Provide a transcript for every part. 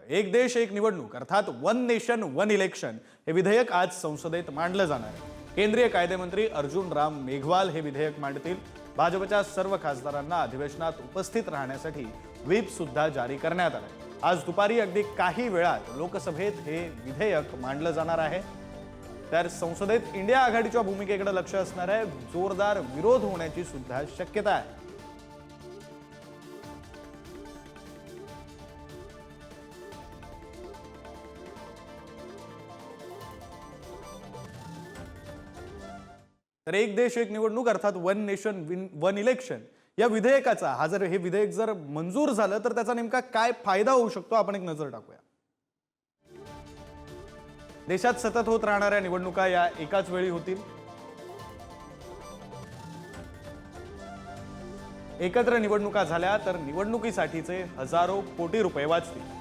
एक देश एक निवडणूक अर्थात वन नेशन वन इलेक्शन हे विधेयक आज संसदेत मांडलं जाणार आहे। केंद्रीय कायदेमंत्री अर्जुन राम मेघवाल हे विधेयक मांडतील। भाजपच्या सर्व खासदारांना अधिवेशनात उपस्थित राहण्यासाठी व्हीप सुद्धा जारी करण्यात आलं। आज दुपारी अगदी काही वेळात लोकसभेत हे विधेयक मांडलं जाणार आहे। तर संसदेत इंडिया आघाडीच्या भूमिकेकडे लक्ष असणार आहे। जोरदार विरोध होण्याची सुद्धा शक्यता आहे। तर एक देश एक निवडणूक अर्थात वन नेशन वन इलेक्शन या विधेयकाचा हे विधेयक जर मंजूर झालं तर त्याचा नेमका काय फायदा होऊ शकतो आपण एक नजर टाकूया। देशात सतत होत राहणाऱ्या निवडणुका या एकाच वेळी होतील। एकत्र निवडणुका झाल्या तर निवडणुकीसाठीचे हजारो कोटी रुपये वाचतील।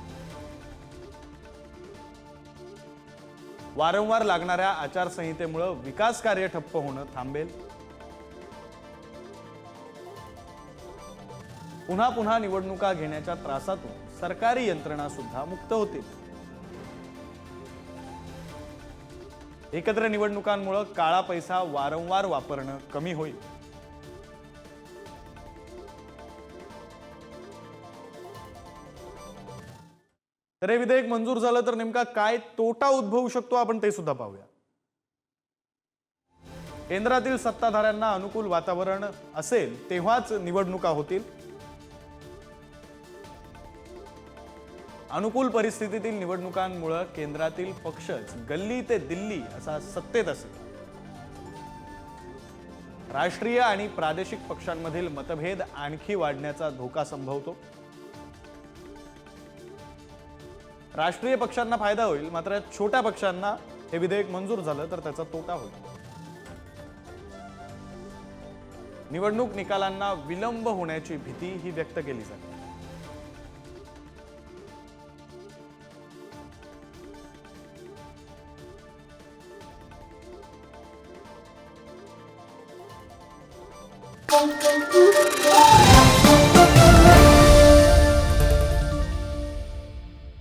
वारंवार लागणाऱ्या आचारसंहितेमुळे विकास कार्य ठप्प होणं थांबेल। पुन्हा पुन्हा निवडणुका घेण्याच्या त्रासातून सरकारी यंत्रणा सुद्धा मुक्त होतील। एकत्र निवडणुकांमुळे काळा पैसा वारंवार वापरणं कमी होईल। तर हे विधेयक मंजूर झालं तर नेमका काय तोटा उद्भवू शकतो आपण ते सुद्धा पाहूया। केंद्रातील सत्ताधाऱ्यांना अनुकूल वातावरण असेल तेव्हाच निवडणुका होतील। अनुकूल परिस्थितीतील निवडणुकांमुळे केंद्रातील पक्षच गल्ली ते दिल्ली असा सत्तेत असेल। राष्ट्रीय आणि प्रादेशिक पक्षांमधील मतभेद आणखी वाढण्याचा धोका संभवतो। राष्ट्रीय पक्षांना फायदा होईल, मात्र छोट्या पक्षांना हे विधेयक मंजूर झालं तर त्याचा तोटा होईल। निवडणूक निकालांना विलंब होण्याची भीती ही व्यक्त केली जाते।